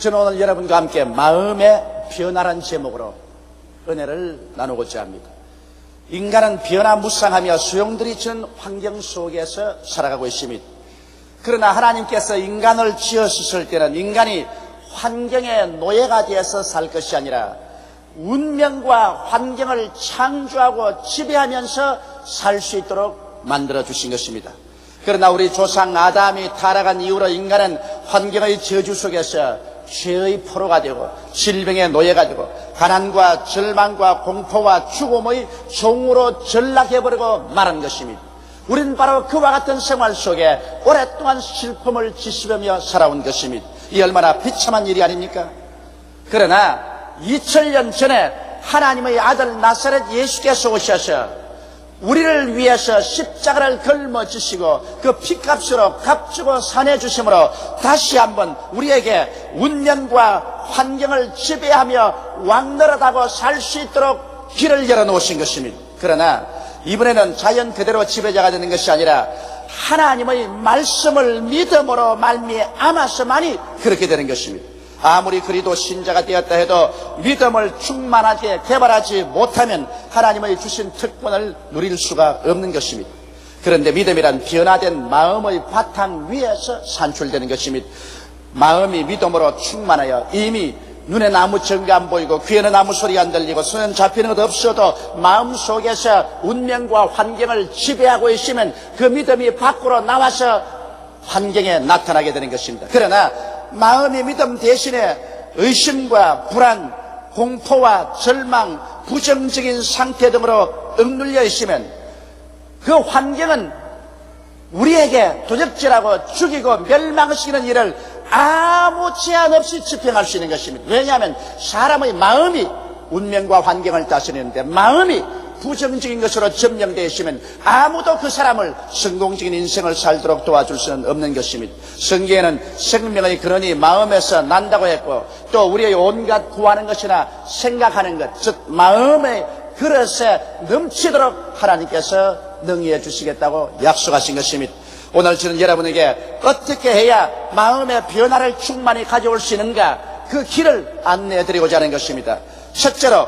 저는 오늘 여러분과 함께 마음의 변화라는 제목으로 은혜를 나누고자 합니다. 인간은 변화무쌍하며 소용돌이치는 환경 속에서 살아가고 있습니다. 그러나 하나님께서 인간을 지으셨을 때는 인간이 환경의 노예가 되어서 살 것이 아니라 운명과 환경을 창조하고 지배하면서 살 수 있도록 만들어주신 것입니다. 그러나 우리 조상 아담이 타락한 이후로 인간은 환경의 저주 속에서 죄의 포로가 되고 질병의 노예가 되고 가난과 절망과 공포와 죽음의 종으로 전락해버리고 말한 것입니다. 우리는 바로 그와 같은 생활 속에 오랫동안 슬픔을 지씹으며 살아온 것입니다. 이 얼마나 비참한 일이 아닙니까? 그러나 2000년 전에 하나님의 아들 나사렛 예수께서 오셔서 우리를 위해서 십자가를 걸머지시고 그 피값으로 값주고 산해 주심으로 다시 한번 우리에게 운명과 환경을 지배하며 왕노릇하고 살 수 있도록 길을 열어놓으신 것입니다. 그러나 이번에는 자연 그대로 지배자가 되는 것이 아니라 하나님의 말씀을 믿음으로 말미암아서만이 그렇게 되는 것입니다. 아무리 그리도 신자가 되었다 해도 믿음을 충만하게 개발하지 못하면 하나님의 주신 특권을 누릴 수가 없는 것입니다. 그런데 믿음이란 변화된 마음의 바탕 위에서 산출되는 것입니다. 마음이 믿음으로 충만하여 이미 눈에는 아무 증거 안 보이고 귀에는 아무 소리 안 들리고 손에는 잡히는 것 없어도 마음속에서 운명과 환경을 지배하고 있으면 그 믿음이 밖으로 나와서 환경에 나타나게 되는 것입니다. 그러나 마음의 믿음 대신에 의심과 불안, 공포와 절망, 부정적인 상태 등으로 억눌려 있으면 그 환경은 우리에게 도적질하고 죽이고 멸망시키는 일을 아무 제한 없이 집행할 수 있는 것입니다. 왜냐하면 사람의 마음이 운명과 환경을 다스리는데 마음이 부정적인 것으로 점령되어 있으면 아무도 그 사람을 성공적인 인생을 살도록 도와줄 수는 없는 것입니다. 성경에는 생명의 근원이 마음에서 난다고 했고 또 우리의 온갖 구하는 것이나 생각하는 것, 즉 마음의 그릇에 넘치도록 하나님께서 능히해 주시겠다고 약속하신 것입니다. 오늘 저는 여러분에게 어떻게 해야 마음의 변화를 충만히 가져올 수 있는가 그 길을 안내해드리고자 하는 것입니다. 첫째로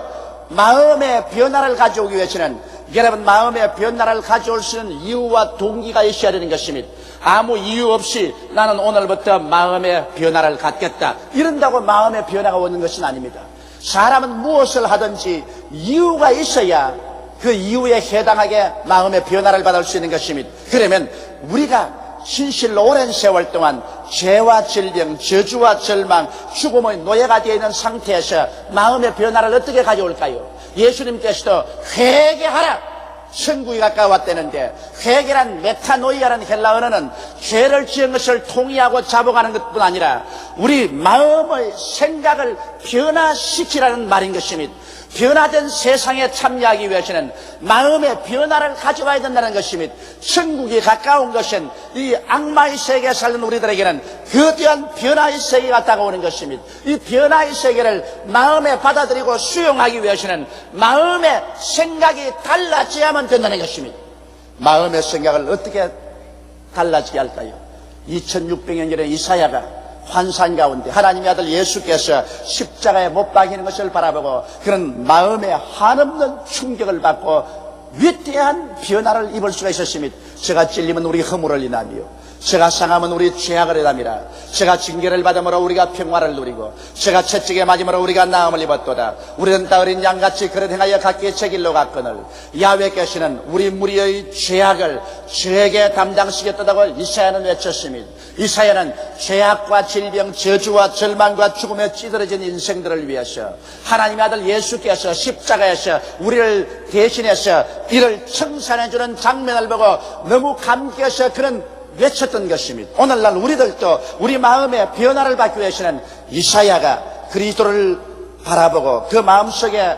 마음의 변화를 가져오기 위해서는 여러분 마음의 변화를 가져올 수 있는 이유와 동기가 있어야 되는 것입니다. 아무 이유 없이 나는 오늘부터 마음의 변화를 갖겠다 이런다고 마음의 변화가 오는 것은 아닙니다. 사람은 무엇을 하든지 이유가 있어야 그 이유에 해당하게 마음의 변화를 받을 수 있는 것입니다. 그러면 우리가 신실로 오랜 세월 동안 죄와 질병, 저주와 절망, 죽음의 노예가 되어 있는 상태에서 마음의 변화를 어떻게 가져올까요? 예수님께서도 회개하라! 천국이 가까웠다는데 회개란 메타노이아라는 헬라 언어는 죄를 지은 것을 통의하고 잡아가는 것뿐 아니라 우리 마음의 생각을 변화시키라는 말인 것입니다. 변화된 세상에 참여하기 위해서는 마음의 변화를 가져와야 된다는 것입니다. 천국이 가까운 것은 이 악마의 세계에 살는 우리들에게는 거대한 변화의 세계가 다가오는 것입니다. 이 변화의 세계를 마음에 받아들이고 수용하기 위해서는 마음의 생각이 달라져야만 된다는 것입니다. 마음의 생각을 어떻게 달라지게 할까요? 2600년 전에 이사야가 환상 가운데 하나님의 아들 예수께서 십자가에 못 박히는 것을 바라보고 그런 마음에 한없는 충격을 받고 위대한 변화를 입을 수가 있었습니다. 제가 찔리면 우리 허물을 인하며 제가 상하면 우리 죄악을 인함이라. 제가 징계를 받음으로 우리가 평화를 누리고 제가 채찍에 맞음으로 우리가 나음을 입었도다. 우리는 다 어린 양같이 그릇 행하여 각기 제 길로 갔거늘 야훼께서는 우리 무리의 죄악을 죄에게 담당시켰다고 이사야는 외쳤습니다. 이사야는 죄악과 질병, 저주와 절망과 죽음에 찌들어진 인생들을 위해서 하나님의 아들 예수께서 십자가에서 우리를 대신해서 이를 청산해주는 장면을 보고 너무 감격해서 그런 외쳤던 것입니다. 오늘날 우리들도 우리 마음의 변화를 받기 위해서는 이사야가 그리스도를 바라보고 그 마음속에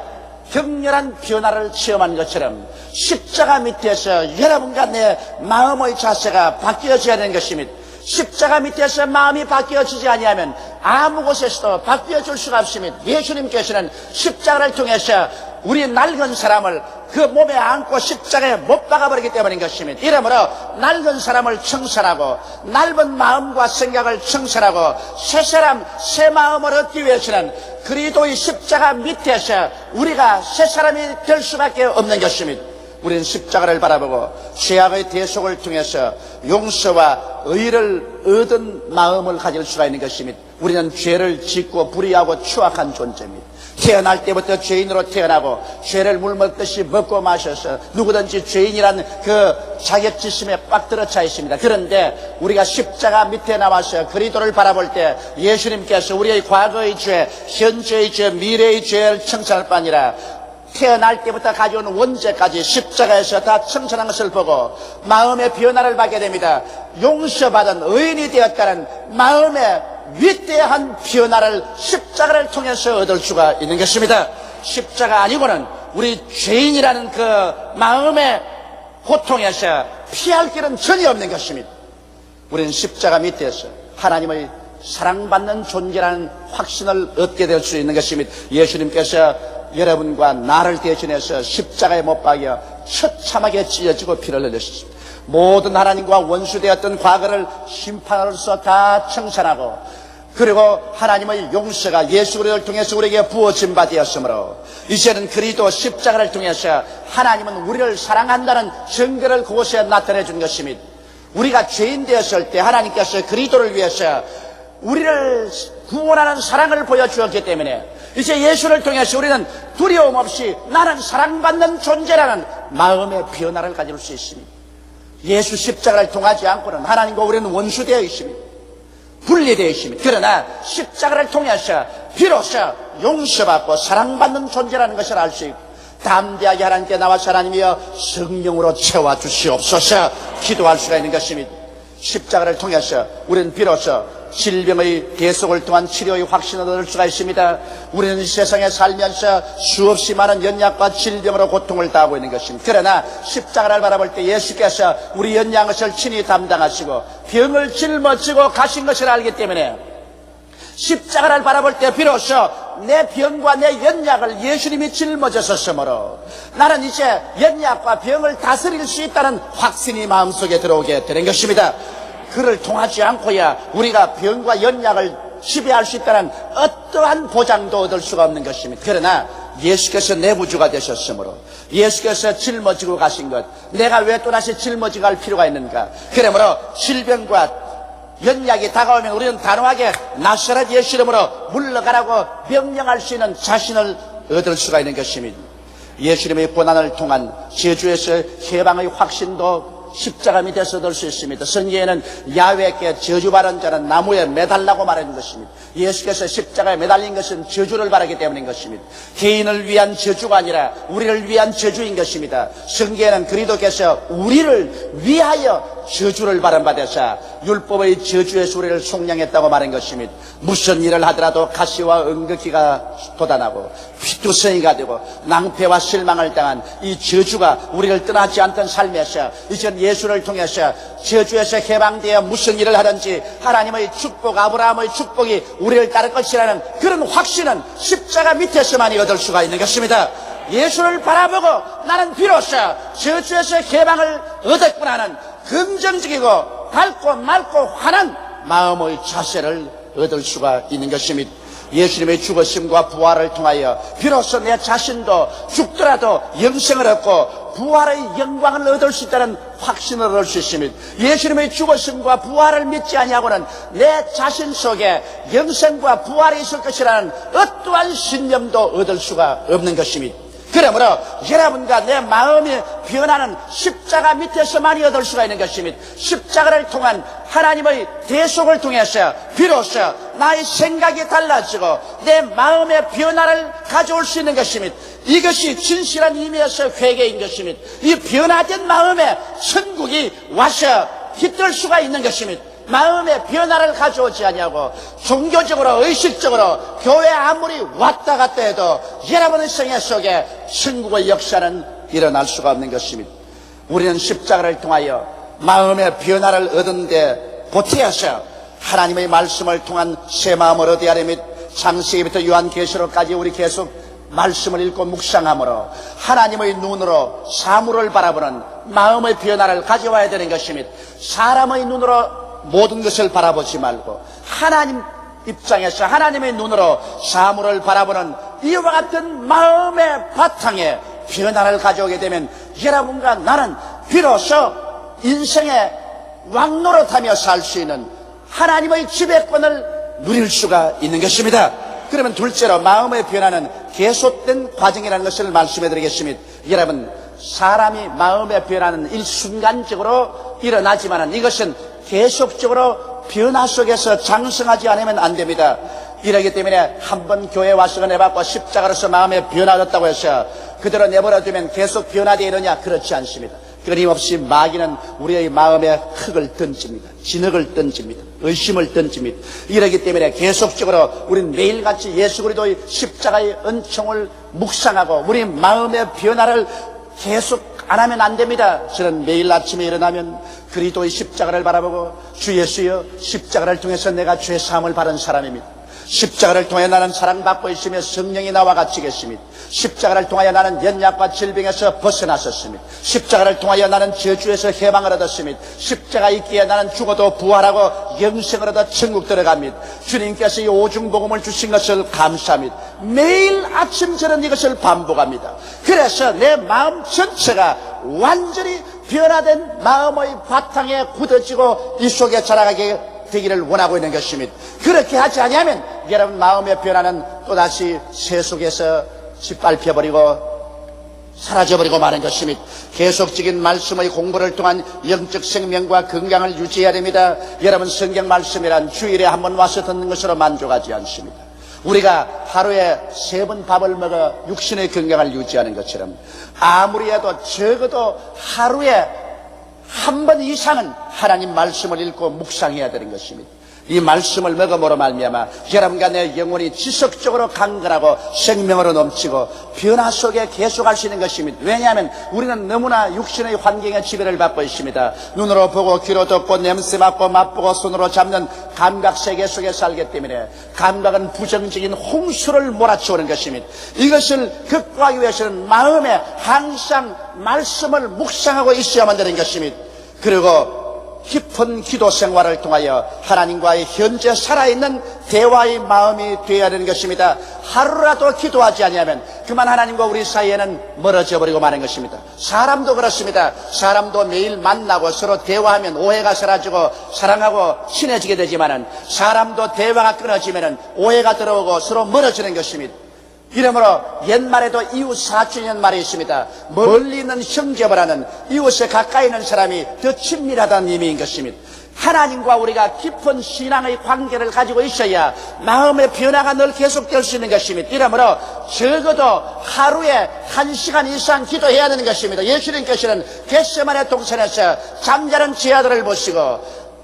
격렬한 변화를 체험한 것처럼 십자가 밑에서 여러분과 내 마음의 자세가 바뀌어져야 되는 것입니다. 십자가 밑에서 마음이 바뀌어지지 아니하면 아무 곳에서도 바뀌어질 수가 없습니다. 예수님께서는 십자가를 통해서 우리 낡은 사람을 그 몸에 안고 십자가에 못 박아버리기 때문인 것입니다. 이러므로 낡은 사람을 청산하고 낡은 마음과 생각을 청산하고 새 사람 새 마음을 얻기 위해서는 그리스도의 십자가 밑에서 우리가 새 사람이 될 수밖에 없는 것입니다. 우리는 십자가를 바라보고 죄악의 대속을 통해서 용서와 의를 얻은 마음을 가질 수가 있는 것입니다. 우리는 죄를 짓고 불의하고 추악한 존재입니다. 태어날 때부터 죄인으로 태어나고 죄를 물 먹듯이 먹고 마셔서 누구든지 죄인이란 그 자격지심에 빡 들어차 있습니다. 그런데 우리가 십자가 밑에 나와서 그리스도를 바라볼 때 예수님께서 우리의 과거의 죄, 현재의 죄, 미래의 죄를 청산할 뿐 아니라 태어날 때부터 가져온 원죄까지 십자가에서 다 청산한 것을 보고 마음의 변화를 받게 됩니다. 용서받은 의인이 되었다는 마음의 위대한 변화를 십자가를 통해서 얻을 수가 있는 것입니다. 십자가 아니고는 우리 죄인이라는 그 마음의 고통에서 피할 길은 전혀 없는 것입니다. 우리는 십자가 밑에서 하나님의 사랑받는 존재라는 확신을 얻게 될 수 있는 것입니다. 예수님께서 여러분과 나를 대신해서 십자가에 못 박여 처참하게 찢어지고 피를 흘리셨습니다. 모든 하나님과 원수되었던 과거를 심판으로서 다 청산하고 그리고 하나님의 용서가 예수 그리스도를 통해서 우리에게 부어진 바 되었으므로 이제는 그리스도 십자가를 통해서 하나님은 우리를 사랑한다는 증거를 그곳에 나타내 준 것입니다. 우리가 죄인 되었을 때 하나님께서 그리스도를 위해서 우리를 구원하는 사랑을 보여주었기 때문에 이제 예수를 통해서 우리는 두려움 없이 나는 사랑받는 존재라는 마음의 변화를 가질 수 있습니다. 예수 십자가를 통하지 않고는 하나님과 우리는 원수되어 있습니다. 분리되어 있습니다. 그러나 십자가를 통해서 비로소 용서받고 사랑받는 존재라는 것을 알 수 있고 담대하게 하나님께 나와서 하나님이여 성령으로 채워주시옵소서 기도할 수가 있는 것입니다. 십자가를 통해서 우리는 비로소 질병의 대속을 통한 치료의 확신을 얻을 수가 있습니다. 우리는 이 세상에 살면서 수없이 많은 연약과 질병으로 고통을 당하고 있는 것입니다. 그러나 십자가를 바라볼 때 예수께서 우리 연약한 것을 친히 담당하시고 병을 짊어지고 가신 것을 알기 때문에 십자가를 바라볼 때 비로소 내 병과 내 연약을 예수님이 짊어졌었으므로 나는 이제 연약과 병을 다스릴 수 있다는 확신이 마음속에 들어오게 되는 것입니다. 그를 통하지 않고야 우리가 병과 연약을 지배할 수 있다는 어떠한 보장도 얻을 수가 없는 것입니다. 그러나 예수께서 내부주가 되셨으므로 예수께서 짊어지고 가신 것 내가 왜 또다시 짊어지고 갈 필요가 있는가. 그러므로 질병과 연약이 다가오면 우리는 단호하게 나사렛 예수 이름으로 물러가라고 명령할 수 있는 자신을 얻을 수가 있는 것입니다. 예수님의 고난을 통한 저주에서 해방의 확신도 십자가 밑에서 얻을 수 있습니다. 성경에는 야훼께 저주받은 자는 나무에 매달라고 말하는 것입니다. 예수께서 십자가에 매달린 것은 저주를 바라기 때문인 것입니다. 개인을 위한 저주가 아니라 우리를 위한 저주인 것입니다. 성경에는 그리스도께서 우리를 위하여 저주를 받은바되사 율법의 저주에서 우리를 속량했다고 말한 것입니다. 무슨 일을 하더라도 가시와 응급기가 돋아나고 피투성이가 되고 낭패와 실망을 당한 이 저주가 우리를 떠나지 않던 삶에서 이젠 예수를 통해서 저주에서 해방되어 무슨 일을 하든지 하나님의 축복, 아브라함의 축복이 우리를 따를 것이라는 그런 확신은 십자가 밑에서만이 얻을 수가 있는 것입니다. 예수를 바라보고 나는 비로소 저주에서 해방을 얻었구나 하는 긍정적이고 밝고 맑고 환한 마음의 자세를 얻을 수가 있는 것입니다. 예수님의 죽으심과 부활을 통하여 비로소 내 자신도 죽더라도 영생을 얻고 부활의 영광을 얻을 수 있다는 확신을 얻을 수 있습니다. 예수님의 죽으심과 부활을 믿지 아니하고는 내 자신 속에 영생과 부활이 있을 것이라는 어떠한 신념도 얻을 수가 없는 것입니다. 그러므로 여러분과 내 마음이 변하는 십자가 밑에서만이 얻을 수가 있는 것입니다. 십자가를 통한 하나님의 대속을 통해서 비로소 나의 생각이 달라지고 내 마음의 변화를 가져올 수 있는 것입니다. 이것이 진실한 의미에서 회개인 것입니다. 이 변화된 마음에 천국이 와서 깃들 수가 있는 것입니다. 마음의 변화를 가져오지 아니하고 종교적으로 의식적으로 교회 아무리 왔다 갔다 해도 여러분의 생애 속에 천국의 역사는 일어날 수가 없는 것입니다. 우리는 십자가를 통하여 마음의 변화를 얻은 데 보태어서 하나님의 말씀을 통한 새 마음을 얻어야 됩니다. 창세기부터 요한계시록까지 우리 계속 말씀을 읽고 묵상함으로 하나님의 눈으로 사물을 바라보는 마음의 변화를 가져와야 되는 것입니다. 사람의 눈으로 모든 것을 바라보지 말고 하나님 입장에서 하나님의 눈으로 사물을 바라보는 이와 같은 마음의 바탕에 변화를 가져오게 되면 여러분과 나는 비로소 인생의 왕노릇하며 살 수 있는 하나님의 지배권을 누릴 수가 있는 것입니다. 그러면 둘째로 마음의 변화는 계속된 과정이라는 것을 말씀해 드리겠습니다. 여러분, 사람이 마음의 변화는 일순간적으로 일어나지만 이것은 계속적으로 변화 속에서 장성하지 않으면 안 됩니다. 이러기 때문에 한번 교회 와서 내받고 십자가로서 마음의 변화가 됐다고 해서 그대로 내버려두면 계속 변화되어 이러냐? 그렇지 않습니다. 끊임없이 마귀는 우리의 마음에 흙을 던집니다. 진흙을 던집니다. 의심을 던집니다. 이러기 때문에 계속적으로 우리는 매일같이 예수 그리스도의 십자가의 은총을 묵상하고 우리 마음의 변화를 계속 안 하면 안 됩니다. 저는 매일 아침에 일어나면 그리스도의 십자가를 바라보고 주 예수여 십자가를 통해서 내가 죄 사함을 받은 사람입니다. 십자가를 통해 나는 사랑받고 있으며 성령이 나와 같이 계십니다. 십자가를 통하여 나는 연약과 질병에서 벗어났었습니다. 십자가를 통하여 나는 저주에서 해방을 얻었습니다. 십자가 있기에 나는 죽어도 부활하고 영생을 얻어 천국 들어갑니다. 주님께서 이 오중복음을 주신 것을 감사합니다. 매일 아침 저는 이것을 반복합니다. 그래서 내 마음 전체가 완전히 변화된 마음의 바탕에 굳어지고 이 속에 자라가게 되기를 원하고 있는 것입니다. 그렇게 하지 않으면 여러분 마음의 변화는 또다시 새 속에서 짓밟혀버리고 사라져버리고 마는 것입니다. 계속적인 말씀의 공부를 통한 영적 생명과 건강을 유지해야 됩니다. 여러분 성경 말씀이란 주일에 한 번 와서 듣는 것으로 만족하지 않습니다. 우리가 하루에 3번 밥을 먹어 육신의 건강을 유지하는 것처럼 아무리 해도 적어도 하루에 한 번 이상은 하나님 말씀을 읽고 묵상해야 되는 것입니다. 이 말씀을 먹음으로 말미암아 여러분과 내 영혼이 지속적으로 강건하고 생명으로 넘치고 변화 속에 계속할 수 있는 것입니다. 왜냐하면 우리는 너무나 육신의 환경에 지배를 받고 있습니다. 눈으로 보고 귀로 듣고 냄새 맡고 맛보고 손으로 잡는 감각 세계 속에 살기 때문에 감각은 부정적인 홍수를 몰아치우는 것입니다. 이것을 극복하기 위해서는 마음에 항상 말씀을 묵상하고 있어야만 되는 것입니다. 그리고 깊은 기도 생활을 통하여 하나님과의 현재 살아있는 대화의 마음이 되어야 되는 것입니다. 하루라도 기도하지 아니하면 그만 하나님과 우리 사이에는 멀어져 버리고 마는 것입니다. 사람도 그렇습니다. 사람도 매일 만나고 서로 대화하면 오해가 사라지고 사랑하고 친해지게 되지만은 사람도 대화가 끊어지면은 오해가 들어오고 서로 멀어지는 것입니다. 이러므로 옛말에도 이웃 사촌이라는 말이 있습니다. 멀리 있는 형제보다는 이웃에 가까이 있는 사람이 더 친밀하다는 의미인 것입니다. 하나님과 우리가 깊은 신앙의 관계를 가지고 있어야 마음의 변화가 늘 계속될 수 있는 것입니다. 이러므로 적어도 하루에 1시간 이상 기도해야 되는 것입니다. 예수님께서는 겟세마네 동산에서 잠자는 제 아들을 보시고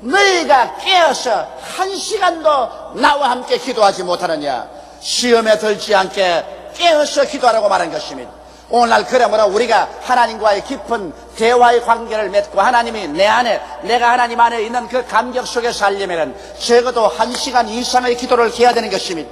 너희가 깨어서 1시간도 나와 함께 기도하지 못하느냐, 시험에 들지 않게 깨어서 기도하라고 말한 것입니다. 오늘날 그러므로 우리가 하나님과의 깊은 대화의 관계를 맺고 하나님이 내 안에 내가 하나님 안에 있는 그 감격 속에 살려면 적어도 1시간 이상의 기도를 해야 되는 것입니다.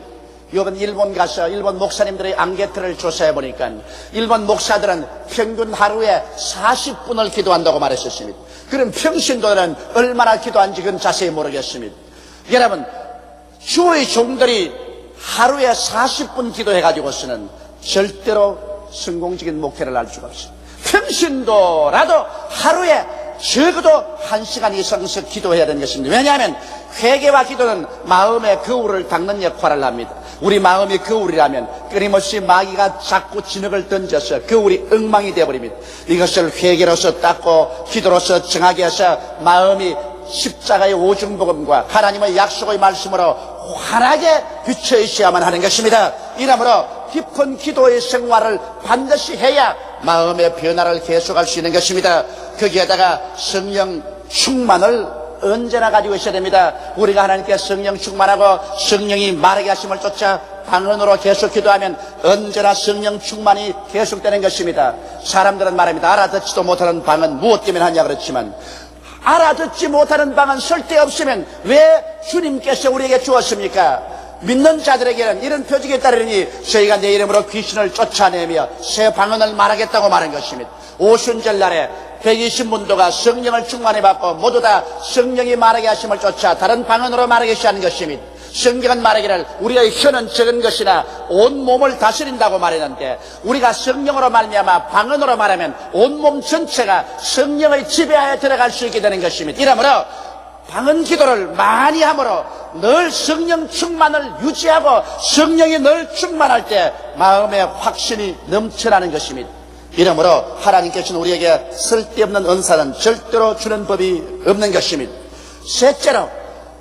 이번 일본 가서 일본 목사님들의 앙케트를 조사해 보니까 일본 목사들은 평균 하루에 40분을 기도한다고 말했었습니다. 그럼 평신도들은 얼마나 기도한지 그건 자세히 모르겠습니다. 여러분, 주의 종들이 하루에 40분 기도해가지고서는 절대로 성공적인 목회를 할 수가 없습니다. 평신도라도 하루에 적어도 1시간 이상씩 기도해야 되는 것입니다. 왜냐하면 회개와 기도는 마음의 거울을 닦는 역할을 합니다. 우리 마음이 거울이라면 끊임없이 마귀가 자꾸 진흙을 던져서 거울이 엉망이 되어버립니다. 이것을 회개로서 닦고 기도로서 정하게 해서 마음이 십자가의 오중복음과 하나님의 약속의 말씀으로 환하게 비쳐 있어야만 하는 것입니다. 이러므로 깊은 기도의 생활을 반드시 해야 마음의 변화를 계속할 수 있는 것입니다. 거기에다가 성령 충만을 언제나 가지고 있어야 됩니다. 우리가 하나님께 성령 충만하고 성령이 말하게 하심을 쫓아 방언으로 계속 기도하면 언제나 성령 충만이 계속되는 것입니다. 사람들은 말합니다. 알아듣지도 못하는 방언 무엇 때문에 하냐 그렇지만 알아듣지 못하는 방언 쓸데없으면 왜 주님께서 우리에게 주었습니까? 믿는 자들에게는 이런 표적이 따르니 저희가 내 이름으로 귀신을 쫓아내며 새 방언을 말하겠다고 말한 것입니다. 오순절 날에 120문도가 성령을 충만해 받고 모두 다 성령이 말하게 하심을 쫓아 다른 방언으로 말하게 하는 것입니다. 성경은 말하기를 우리의 혀는 적은 것이나 온 몸을 다스린다고 말했는데, 우리가 성령으로 말미암아 방언으로 말하면 온 몸 전체가 성령의 지배하에 들어갈 수 있게 되는 것입니다. 이러므로 방언 기도를 많이 함으로 늘 성령 충만을 유지하고 성령이 늘 충만할 때 마음의 확신이 넘쳐나는 것입니다. 이러므로 하나님께서는 우리에게 쓸데없는 은사는 절대로 주는 법이 없는 것입니다. 셋째로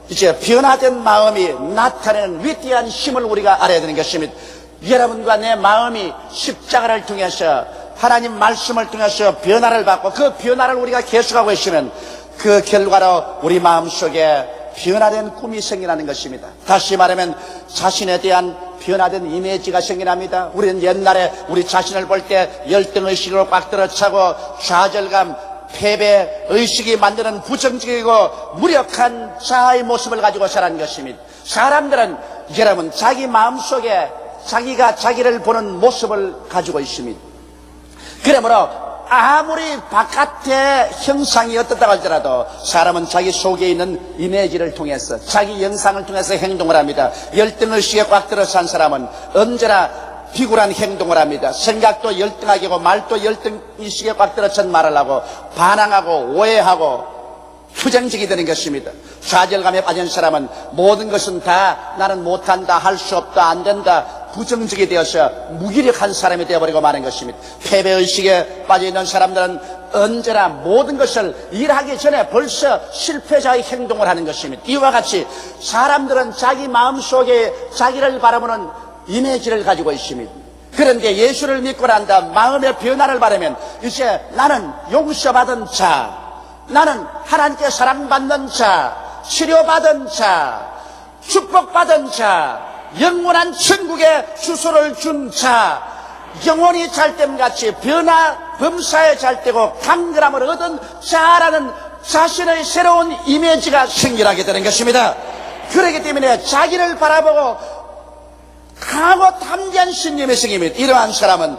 이제 변화된 마음이 나타내는 위대한 힘을 우리가 알아야 되는 것입니다. 여러분과 내 마음이 십자가를 통해서 하나님 말씀을 통해서 변화를 받고 그 변화를 우리가 계속하고 있으면 그 결과로 우리 마음속에 변화된 꿈이 생겨나는 것입니다. 다시 말하면 자신에 대한 변화된 이미지가 생겨납니다. 우리는 옛날에 우리 자신을 볼 때 열등의식으로 꽉 들어차고 좌절감, 패배의식이 만드는 부정적이고 무력한 자아의 모습을 가지고 살아가는 것입니다. 사람들은 여러분 자기 마음속에 자기가 자기를 보는 모습을 가지고 있습니다. 그러므로 아무리 바깥의 형상이 어떻다고 할지라도 사람은 자기 속에 있는 이미지를 통해서 자기 영상을 통해서 행동을 합니다. 열등의식에 꽉 들어 산 사람은 언제나 비굴한 행동을 합니다. 생각도 열등하게 하고 말도 열등의식에 꽉 들어찬 말을 하고 반항하고 오해하고 부정적이 되는 것입니다. 좌절감에 빠진 사람은 모든 것은 다 나는 못한다, 할 수 없다, 안 된다, 부정적이 되어서 무기력한 사람이 되어버리고 마는 것입니다. 패배의식에 빠져있는 사람들은 언제나 모든 것을 일하기 전에 벌써 실패자의 행동을 하는 것입니다. 이와 같이 사람들은 자기 마음속에 자기를 바라보는 이미지를 가지고 있습니다. 그런데 예수를 믿고 난 다음 마음의 변화를 바라면 이제 나는 용서받은 자, 나는 하나님께 사랑받는 자, 치료받은 자, 축복받은 자, 영원한 천국의 주소를 준 자, 영혼이 잘됨같이 변화 범사에 잘되고 강건함을 얻은 자라는 자신의 새로운 이미지가 생겨나게 되는 것입니다. 그렇기 때문에 자기를 바라보고 강하고 담대한 신념의 생입니다. 이러한 사람은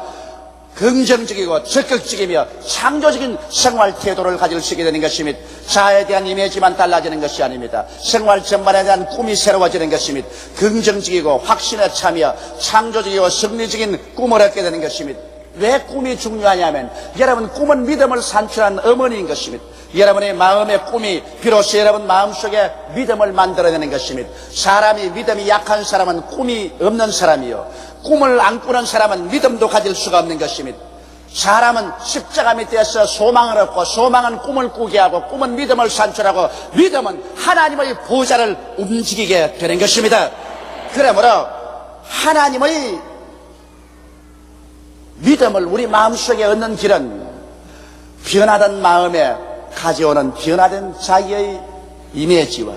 긍정적이고 적극적이며 창조적인 생활 태도를 가질 수 있게 되는 것입니다. 자아에 대한 이미지만 달라지는 것이 아닙니다. 생활 전반에 대한 꿈이 새로워지는 것입니다. 긍정적이고 확신에 차며 창조적이고 승리적인 꿈을 얻게 되는 것입니다. 왜 꿈이 중요하냐면 여러분 꿈은 믿음을 산출한 어머니인 것입니다. 여러분의 마음의 꿈이 비로소 여러분 마음속에 믿음을 만들어내는 것입니다. 사람이 믿음이 약한 사람은 꿈이 없는 사람이요, 꿈을 안 꾸는 사람은 믿음도 가질 수가 없는 것입니다. 사람은 십자가 밑에서 소망을 얻고 소망은 꿈을 꾸게 하고 꿈은 믿음을 산출하고 믿음은 하나님의 보좌를 움직이게 되는 것입니다. 그러므로 하나님의 믿음을 우리 마음속에 얻는 길은 변화된 마음에 가져오는 변화된 자기의 이미지와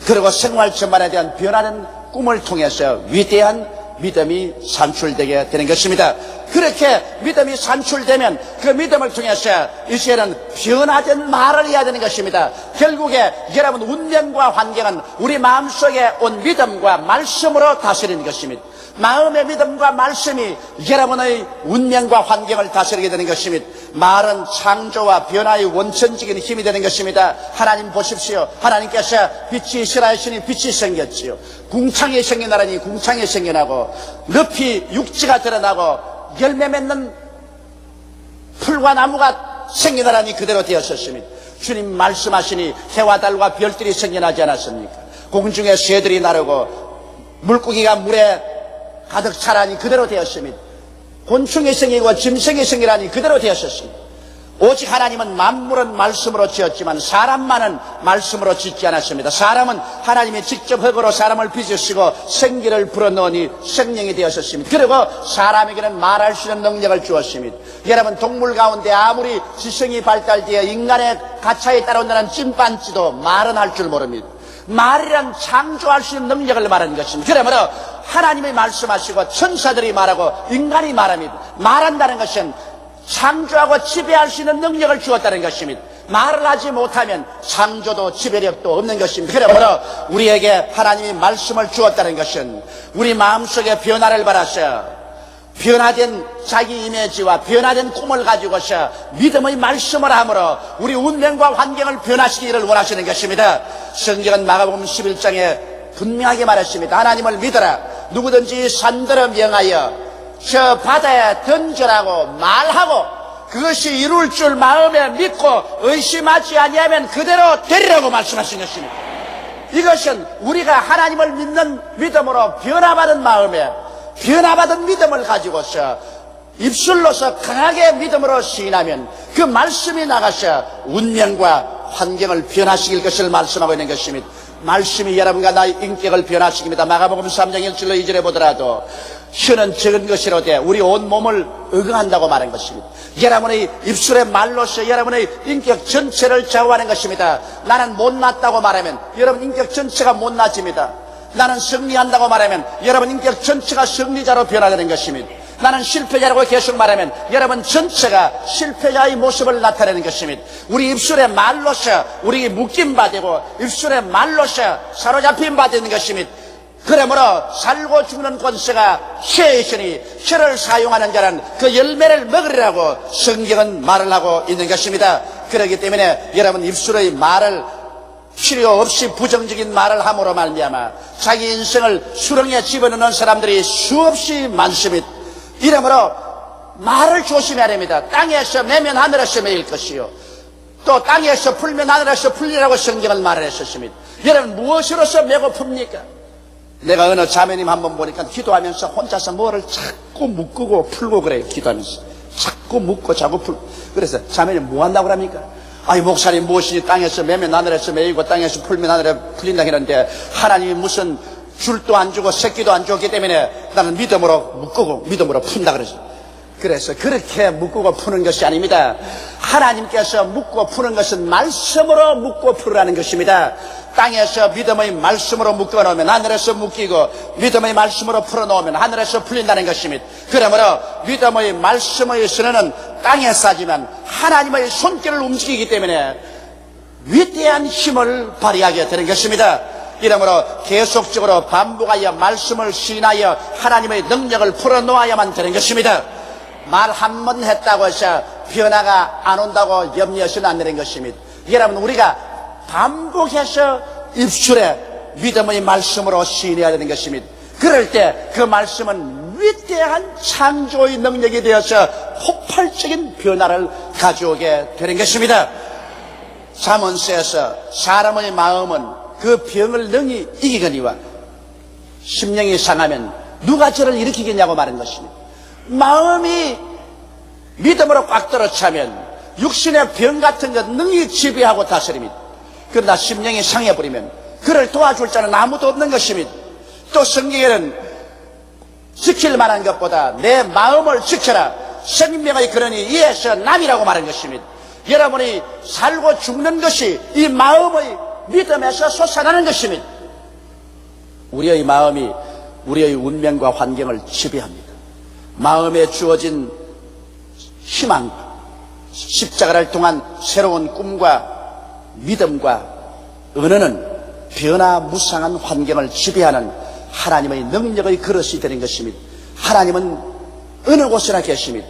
그리고 생활 전반에 대한 변화된 꿈을 통해서 위대한 믿음이 산출되게 되는 것입니다. 그렇게 믿음이 산출되면 그 믿음을 통해서 이제는 변화된 말을 해야 되는 것입니다. 결국에 여러분 운명과 환경은 우리 마음속에 온 믿음과 말씀으로 다스리는 것입니다. 마음의 믿음과 말씀이 여러분의 운명과 환경을 다스리게 되는 것입니다. 말은 창조와 변화의 원천적인 힘이 되는 것입니다. 하나님 보십시오. 하나님께서 빛이 있으라 하시니 빛이 생겼지요. 궁창이 생겨나라니 궁창이 생겨나고 높이 육지가 드러나고 열매 맺는 풀과 나무가 생겨나라니 그대로 되었었습니다. 주님 말씀하시니 해와 달과 별들이 생겨나지 않았습니까? 공중에 새들이 나르고 물고기가 물에 가득 차라니 그대로 되었습니다. 곤충이 생기고 짐승이 생기라니 그대로 되었습니다. 오직 하나님은 만물은 말씀으로 지었지만 사람만은 말씀으로 짓지 않았습니다. 사람은 하나님이 직접 흙으로 사람을 빚으시고 생기를 불어넣으니 생명이 되었습니다. 그리고 사람에게는 말할 수 있는 능력을 주었습니다. 여러분 동물 가운데 아무리 지성이 발달되어 인간의 가차에 따라온다는 찐빤지도 말은 할 줄 모릅니다. 말이란 창조할 수 있는 능력을 말하는 것입니다. 그러므로 하나님이 말씀하시고 천사들이 말하고 인간이 말합니다. 말한다는 것은 창조하고 지배할 수 있는 능력을 주었다는 것입니다. 말을 하지 못하면 창조도 지배력도 없는 것입니다. 그러므로 우리에게 하나님이 말씀을 주었다는 것은 우리 마음속에 변화를 바라서 변화된 자기 이미지와 변화된 꿈을 가지고서 믿음의 말씀을 함으로 우리 운명과 환경을 변화시키기를 원하시는 것입니다. 성경은 마가복음 11장에 분명하게 말했습니다. 하나님을 믿어라. 누구든지 산들어 명하여 저 바다에 던져라고 말하고 그것이 이룰 줄 마음에 믿고 의심하지 아니하면 그대로 되리라고 말씀하신 것입니다. 이것은 우리가 하나님을 믿는 믿음으로 변화받은 마음에 변화받은 믿음을 가지고서 입술로서 강하게 믿음으로 시인하면 그 말씀이 나가서 운명과 환경을 변화시킬 것을 말씀하고 있는 것입니다. 말씀이 여러분과 나의 인격을 변화시킵니다. 마가복음 3장 1절로 2절에 보더라도 혀는 적은 것이로되 우리 온 몸을 의거한다고 말한 것입니다. 여러분의 입술의 말로서 여러분의 인격 전체를 좌우하는 것입니다. 나는 못났다고 말하면 여러분 인격 전체가 못나집니다. 나는 승리한다고 말하면 여러분 인격 전체가 승리자로 변화되는 것입니다. 나는 실패자라고 계속 말하면 여러분 전체가 실패자의 모습을 나타내는 것입니다. 우리 입술의 말로서 우리 묶임받고 입술의 말로서 사로잡힘 받는 것입니다. 그러므로 살고 죽는 권세가 혀에 있으니 혀를 사용하는 자는 그 열매를 먹으리라고 성경은 말을 하고 있는 것입니다. 그렇기 때문에 여러분 입술의 말을 필요 없이 부정적인 말을 함으로 말미암아 자기 인생을 수렁에 집어넣는 사람들이 수없이 많습니다. 이러므로 말을 조심해야 됩니다. 땅에서 매면 하늘에서 매일 것이요 또 땅에서 풀면 하늘에서 풀리라고 성경은 말을 했었습니다. 여러분 무엇으로서 매고 풉니까? 내가 어느 자매님 한번 보니까 기도하면서 혼자서 뭐를 자꾸 묶고 풀고 그래요. 기도하면서 자꾸 묶고 자꾸 풀고. 그래서 자매님 뭐 한다고 합니까? 아이 목사님 무엇이니 땅에서 매면 하늘에서 매이고 땅에서 풀면 하늘에 풀린다 했는데 하나님이 무슨 줄도 안 주고 새끼도 안 줬기 때문에 나는 믿음으로 묶고 믿음으로 푼다 그래서 그렇게 묶고 푸는 것이 아닙니다. 하나님께서 묶고 푸는 것은 말씀으로 묶고 풀으라는 것입니다. 땅에서 믿음의 말씀으로 묶어놓으면 하늘에서 묶이고 믿음의 말씀으로 풀어놓으면 하늘에서 풀린다는 것입니다. 그러므로 믿음의 말씀의 선언은 땅에 싸지만 하나님의 손길을 움직이기 때문에 위대한 힘을 발휘하게 되는 것입니다. 이러므로 계속적으로 반복하여 말씀을 시인하여 하나님의 능력을 풀어놓아야만 되는 것입니다. 말 한 번 했다고 해서 변화가 안 온다고 염려하시면 안 되는 것입니다. 여러분 우리가 반복해서 입술에 믿음의 말씀으로 시인해야 되는 것입니다. 그럴 때 그 말씀은 위대한 창조의 능력이 되어서 폭발적인 변화를 가져오게 되는 것입니다. 잠언서에서 사람의 마음은 그 병을 능히 이기거니와 심령이 상하면 누가 저를 일으키겠냐고 말한 것입니다. 마음이 믿음으로 꽉 들어차면 육신의 병 같은 것 능히 지배하고 다스립니다. 그러나 심령이 상해버리면 그를 도와줄 자는 아무도 없는 것입니다. 또 성경에는 지킬 만한 것보다 내 마음을 지켜라. 생명의 근원이 이에서 남이라고 말한 것입니다. 여러분이 살고 죽는 것이 이 마음의 믿음에서 솟아나는 것입니다. 우리의 마음이 우리의 운명과 환경을 지배합니다. 마음에 주어진 희망, 십자가를 통한 새로운 꿈과 믿음과 은혜는 변화무쌍한 환경을 지배하는 하나님의 능력의 그릇이 되는 것입니다. 하나님은 어느 곳이나 계십니다.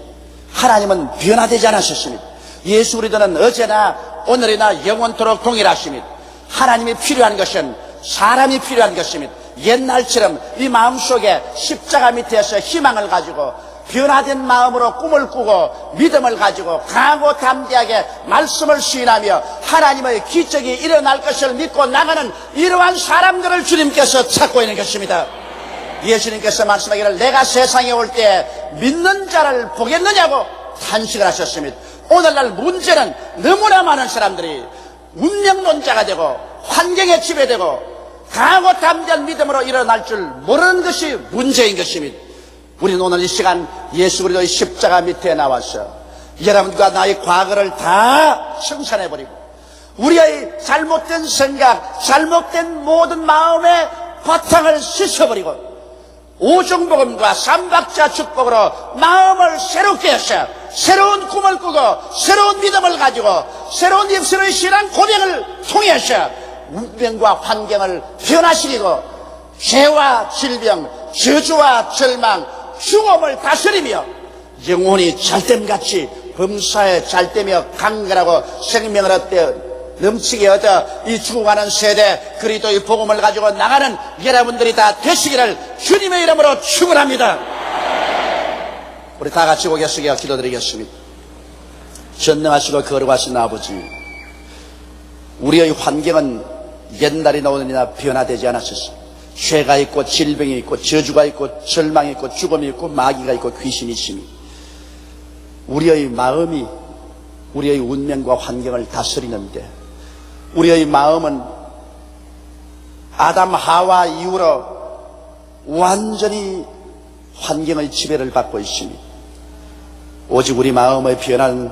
하나님은 변화되지 않으셨습니다. 예수 그리스도는 어제나 오늘이나 영원토록 동일하십니다. 하나님이 필요한 것은 사람이 필요한 것입니다. 옛날처럼 이 마음속에 십자가 밑에서 희망을 가지고 변화된 마음으로 꿈을 꾸고 믿음을 가지고 강하고 담대하게 말씀을 시인하며 하나님의 기적이 일어날 것을 믿고 나가는 이러한 사람들을 주님께서 찾고 있는 것입니다. 예수님께서 말씀하기를 내가 세상에 올 때 믿는 자를 보겠느냐고 탄식을 하셨습니다. 오늘날 문제는 너무나 많은 사람들이 운명론자가 되고 환경에 지배되고 강하고 담대한 믿음으로 일어날 줄 모르는 것이 문제인 것입니다. 우리는 오늘 이 시간 예수 그리스도의 십자가 밑에 나와서 여러분과 나의 과거를 다 청산해버리고 우리의 잘못된 생각, 잘못된 모든 마음의 바탕을 씻어버리고 오종복음과 삼박자 축복으로 마음을 새롭게 해서 새로운 꿈을 꾸고 새로운 믿음을 가지고 새로운 입술의 신앙 고백을 통해서 운명과 환경을 변화시키고 죄와 질병, 저주와 절망, 죽음을 다스리며 영혼이 잘됨같이 범사에 잘되며 강건하고 생명을 얻되 넘치게 얻어 이 죽어가는 세대 그리스도의 복음을 가지고 나가는 여러분들이 다 되시기를 주님의 이름으로 축원합니다. 우리 다 같이 고개 숙여 기도드리겠습니다. 전능하시고 거룩하신 아버지, 우리의 환경은 옛날이나 오늘이나 변화되지 않았었습니다. 죄가 있고 질병이 있고 저주가 있고 절망이 있고 죽음이 있고 마귀가 있고 귀신이 있습니다. 우리의 마음이 우리의 운명과 환경을 다스리는데 우리의 마음은 아담 하와 이후로 완전히 환경의 지배를 받고 있습니다. 오직 우리 마음의 변화는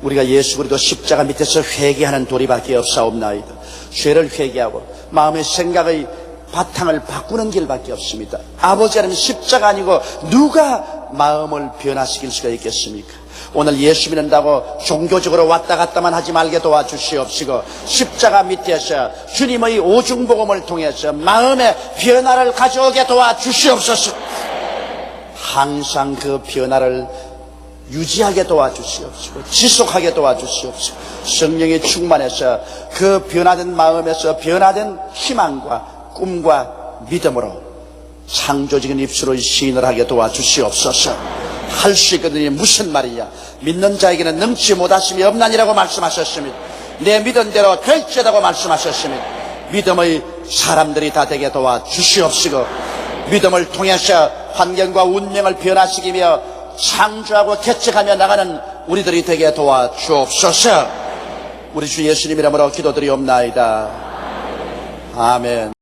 우리가 예수 그리스도 십자가 밑에서 회개하는 도리밖에 없사옵나이다. 죄를 회개하고 마음의 생각의 바탕을 바꾸는 길밖에 없습니다. 아버지라는 십자가 아니고 누가 마음을 변화시킬 수가 있겠습니까? 오늘 예수 믿는다고 종교적으로 왔다 갔다만 하지 말게 도와주시옵시고 십자가 밑에서 주님의 오중복음을 통해서 마음의 변화를 가져오게 도와주시옵소서. 항상 그 변화를 유지하게 도와주시옵시고 지속하게 도와주시옵시고 성령이 충만해서 그 변화된 마음에서 변화된 희망과 꿈과 믿음으로 창조적인 입술로 시인을 하게 도와주시옵소서. 할 수 있거든요. 무슨 말이냐? 믿는 자에게는 넘치 못하심이 없나니라고 말씀하셨습니다. 내 믿은 대로 될지라고 말씀하셨습니다. 믿음의 사람들이 다 되게 도와주시옵시고 믿음을 통해서 환경과 운명을 변화시키며 창조하고 개척하며 나가는 우리들이 되게 도와주옵소서. 우리 주 예수님 이름으로 기도드리옵나이다. 아멘.